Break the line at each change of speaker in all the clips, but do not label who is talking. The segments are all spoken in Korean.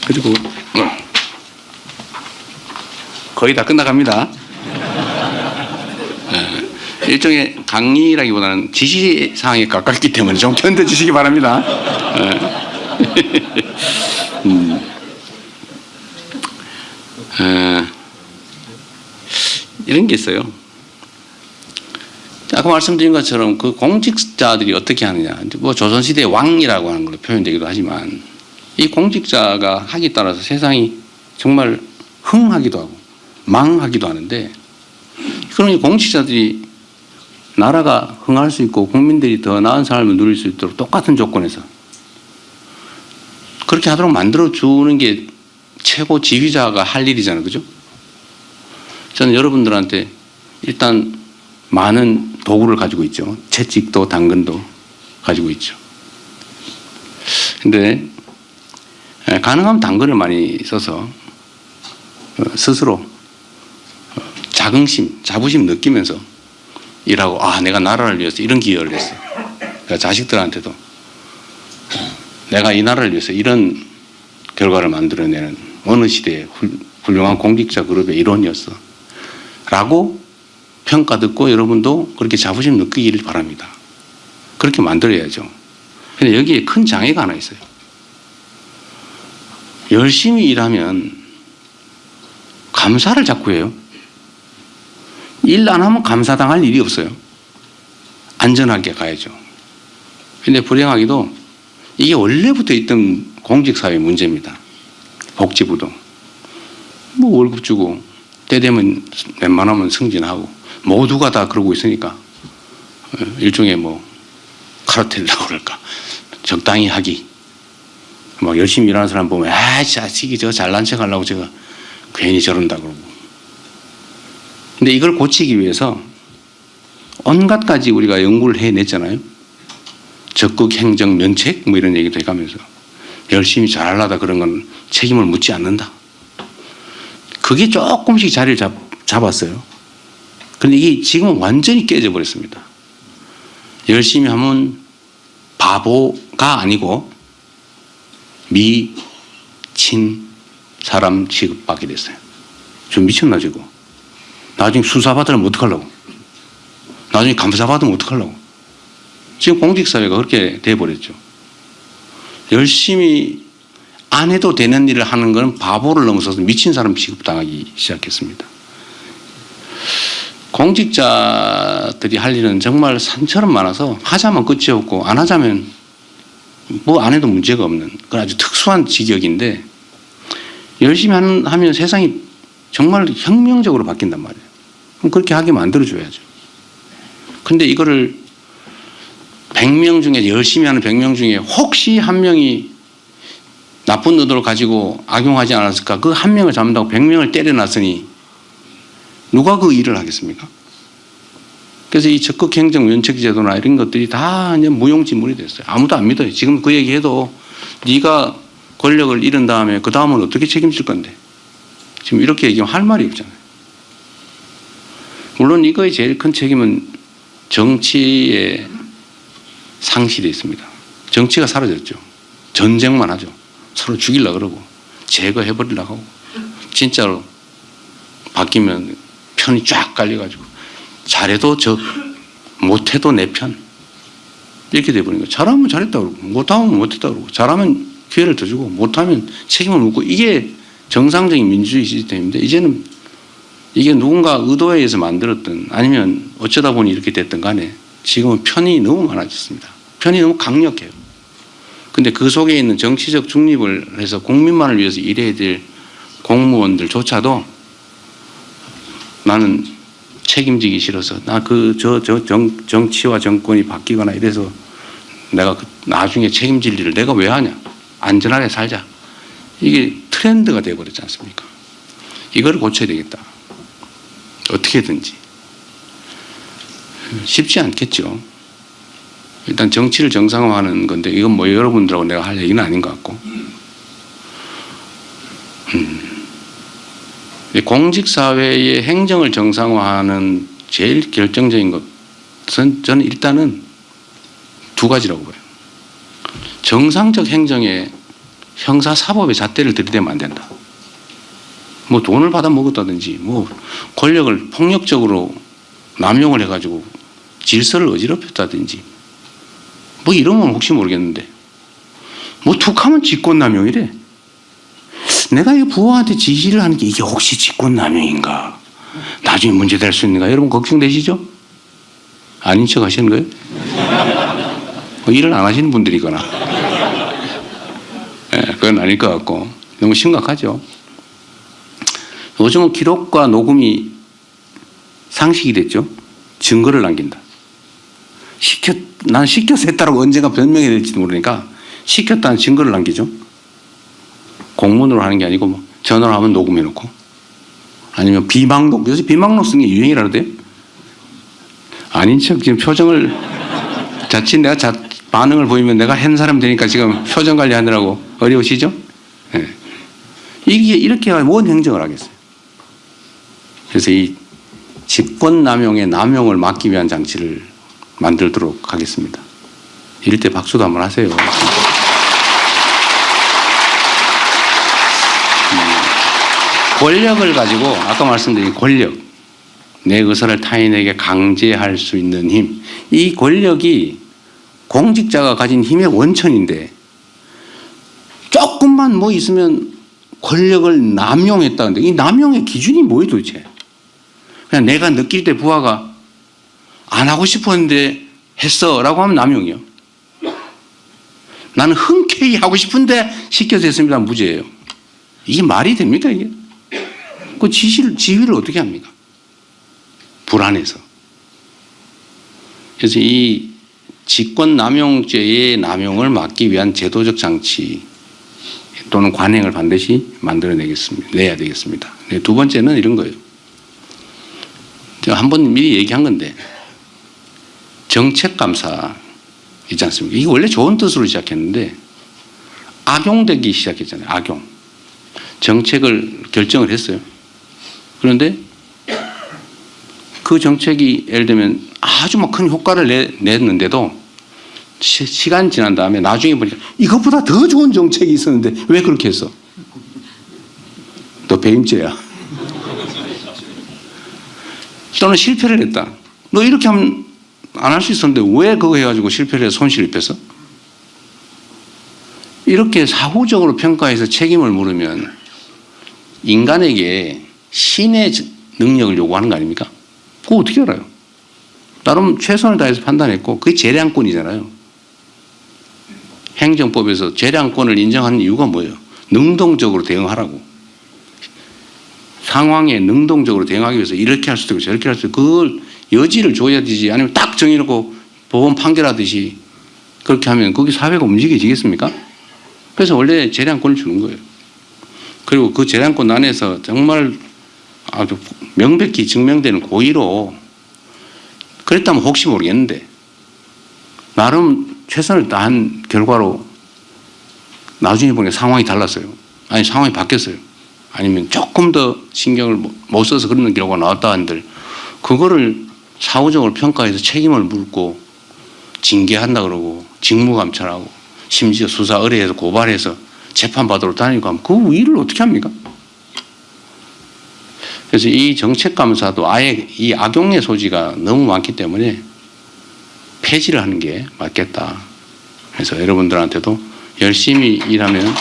그리고 거의 다 끝나갑니다. 일종의 강의라기보다는 지시사항에 가깝기 때문에 좀 견뎌주시기 바랍니다. 이런 게 있어요. 아까 말씀드린 것처럼 그 공직자들이 어떻게 하느냐. 뭐 조선시대의 왕이라고 하는 걸로 표현되기도 하지만 이 공직자가 하기에 따라서 세상이 정말 흥하기도 하고 망하기도 하는데, 그러니 공직자들이 나라가 흥할 수 있고 국민들이 더 나은 삶을 누릴 수 있도록 똑같은 조건에서 그렇게 하도록 만들어주는 게 최고 지휘자가 할 일이잖아요. 그죠? 저는 여러분들한테 일단 많은 도구를 가지고 있죠. 채찍도 당근도 가지고 있죠. 근데 가능하면 당근을 많이 써서 스스로 자부심 느끼면서 일하고, 내가 나라를 위해서 이런 기여를 했어. 그러니까 자식들한테도 내가 이 나라를 위해서 이런 결과를 만들어내는 어느 시대의 훌륭한 공직자 그룹의 일원이었어 라고 평가 듣고 여러분도 그렇게 자부심 느끼기를 바랍니다. 그렇게 만들어야죠. 근데 여기에 큰 장애가 하나 있어요. 열심히 일하면 감사를 자꾸 해요. 일 안 하면 감사당할 일이 없어요. 안전하게 가야죠. 근데 불행하게도 이게 원래부터 있던 공직사회 문제입니다. 복지부도 뭐 월급 주고 때 되면 웬만하면 승진하고 모두가 다 그러고 있으니까 일종의 뭐 카르텔이라고 그럴까, 적당히 하기. 막 열심히 일하는 사람 보면 자식이 저 잘난 척 하려고 제가 괜히 저런다 그러고. 근데 이걸 고치기 위해서 온갖 가지 우리가 연구를 해냈잖아요. 적극 행정 면책 뭐 이런 얘기도 해가면서 열심히 잘하려다 그런 건 책임을 묻지 않는다. 그게 조금씩 자리를 잡았어요. 그런데 이게 지금은 완전히 깨져 버렸습니다. 열심히 하면 바보가 아니고 미친 사람 취급받게 됐어요. 좀 미쳤나 지금. 나중에 수사받으면 어떡하려고. 나중에 감사받으면 어떡하려고. 지금 공직사회가 그렇게 돼버렸죠. 열심히 안 해도 되는 일을 하는 건 바보를 넘어서서 미친 사람 취급당하기 시작했습니다. 공직자들이 할 일은 정말 산처럼 많아서 하자면 끝이 없고 안 하자면 뭐 안 해도 문제가 없는 그런 아주 특수한 직역인데, 열심히 하면 세상이 정말 혁명적으로 바뀐단 말이에요. 그럼 그렇게 하게 만들어줘야죠. 근데 이거를 100명 중에 열심히 하는 100명 중에 혹시 한 명이 나쁜 의도를 가지고 악용하지 않았을까? 그 한 명을 잡는다고 100명을 때려놨으니 누가 그 일을 하겠습니까? 그래서 이 적극 행정 면책 제도나 이런 것들이 다 이제 무용지물이 됐어요. 아무도 안 믿어요. 지금 그 얘기해도 네가 권력을 잃은 다음에 그 다음은 어떻게 책임질 건데? 지금 이렇게 얘기하면 할 말이 없잖아요. 물론 이거의 제일 큰 책임은 정치의 상실이 있습니다. 정치가 사라졌죠. 전쟁만 하죠. 서로 죽이려고 그러고 제거해버리려고 하고, 진짜로 바뀌면 편이 쫙 깔려가지고 잘해도 적, 못해도 내 편, 이렇게 돼버린 거예요. 잘하면 잘했다 그러고 못하면 못했다 그러고, 잘하면 기회를 더 주고 못하면 책임을 묻고, 이게 정상적인 민주주의 시스템인데 이제는 이게 누군가 의도에 의해서 만들었든 아니면 어쩌다 보니 이렇게 됐든 간에 지금은 편이 너무 많아졌습니다. 편이 너무 강력해요. 근데 그 속에 있는 정치적 중립을 해서 국민만을 위해서 일해야 될 공무원들조차도 나는 책임지기 싫어서 정치와 정권이 바뀌거나 이래서 내가 나중에 책임질 일을 내가 왜 하냐. 안전하게 살자. 이게 트렌드가 되어버렸지 않습니까? 이걸 고쳐야 되겠다. 어떻게든지. 쉽지 않겠죠. 일단 정치를 정상화하는 건데 이건 뭐 여러분들하고 내가 할 얘기는 아닌 것 같고. 공직사회의 행정을 정상화하는 제일 결정적인 것은 저는 일단은 두 가지라고 봐요. 정상적 행정의 형사사법의 잣대를 들이대면 안 된다. 뭐 돈을 받아 먹었다든지 뭐 권력을 폭력적으로 남용을 해가지고 질서를 어지럽혔다든지 뭐 이러면 혹시 모르겠는데 뭐 툭하면 직권남용이래. 내가 이 부하한테 지시를 하는 게 이게 혹시 직권남용인가? 나중에 문제될 수 있는가? 여러분 걱정되시죠? 아닌 척 하시는 거예요? 뭐 일을 안 하시는 분들이거나. 네, 그건 아닐 것 같고 너무 심각하죠. 요즘은 기록과 녹음이 상식이 됐죠. 증거를 남긴다. 난 시켜서 했다라고 언젠가 변명이 될지도 모르니까 시켰다는 증거를 남기죠. 공문으로 하는 게 아니고 뭐 전화로 하면 녹음해놓고 아니면 비망록, 요새 비망록 쓰는 게 유행이라는데요. 아닌 척 지금 표정을 자칫 내가 반응을 보이면 내가 한 사람 되니까 지금 표정 관리하느라고 어려우시죠? 네. 이게 이렇게 뭔 행정을 하겠어요. 그래서 이 직권남용의 남용을 막기 위한 장치를 만들도록 하겠습니다. 이럴 때 박수도 한번 하세요. 권력을 가지고 아까 말씀드린 권력, 내 의사를 타인에게 강제할 수 있는 힘, 이 권력이 공직자가 가진 힘의 원천인데 조금만 뭐 있으면 권력을 남용했다는데 이 남용의 기준이 뭐예요 도대체? 그냥 내가 느낄 때 부하가 안 하고 싶었는데 했어 라고 하면 남용이요. 나는 흔쾌히 하고 싶은데 시켜서 했습니다. 무죄예요. 이게 말이 됩니까 이게? 그 지휘를 어떻게 합니까? 불안해서. 그래서 이 직권남용죄의 남용을 막기 위한 제도적 장치 또는 관행을 반드시 내야 되겠습니다. 네, 두 번째는 이런 거예요. 제가 한번 미리 얘기한 건데 정책감사 있지 않습니까? 이게 원래 좋은 뜻으로 시작했는데 악용되기 시작했잖아요. 악용. 정책을 결정을 했어요. 그런데 그 정책이 예를 들면 아주 막 큰 효과를 냈는데도 시간 지난 다음에 나중에 보니까 이것보다 더 좋은 정책이 있었는데 왜 그렇게 했어? 너 배임죄야. 또는 실패를 했다. 너 이렇게 하면 안 할 수 있었는데 왜 그거 해가지고 실패를 해서 손실을 입혔어? 이렇게 사후적으로 평가해서 책임을 물으면 인간에게 신의 능력을 요구하는 거 아닙니까? 그거 어떻게 알아요? 나름 최선을 다해서 판단했고 그게 재량권이잖아요. 행정법에서 재량권을 인정하는 이유가 뭐예요? 능동적으로 대응하라고. 상황에 능동적으로 대응하기 위해서 이렇게 할 수도 있고 저렇게 할 수도 있고 그걸 여지를 줘야 되지 아니면 딱 정해놓고 법원 판결하듯이 그렇게 하면 거기 사회가 움직여지겠습니까? 그래서 원래 재량권을 주는 거예요. 그리고 그 재량권 안에서 정말 아주 명백히 증명되는 고의로 그랬다면 혹시 모르겠는데 나름 최선을 다한 결과로 나중에 보니까 상황이 달랐어요. 아니 상황이 바뀌었어요. 아니면 조금 더 신경을 못 써서 그런 결과가 나왔다 한들 그거를 사후적으로 평가해서 책임을 묻고 징계한다 그러고 직무감찰하고 심지어 수사 의뢰해서 고발해서 재판받으러 다니고 하면 그 일을 어떻게 합니까? 그래서 이 정책감사도 아예 이 악용의 소지가 너무 많기 때문에 폐지를 하는 게 맞겠다. 그래서 여러분들한테도 열심히 일하면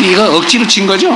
이거 억지로 친 거죠?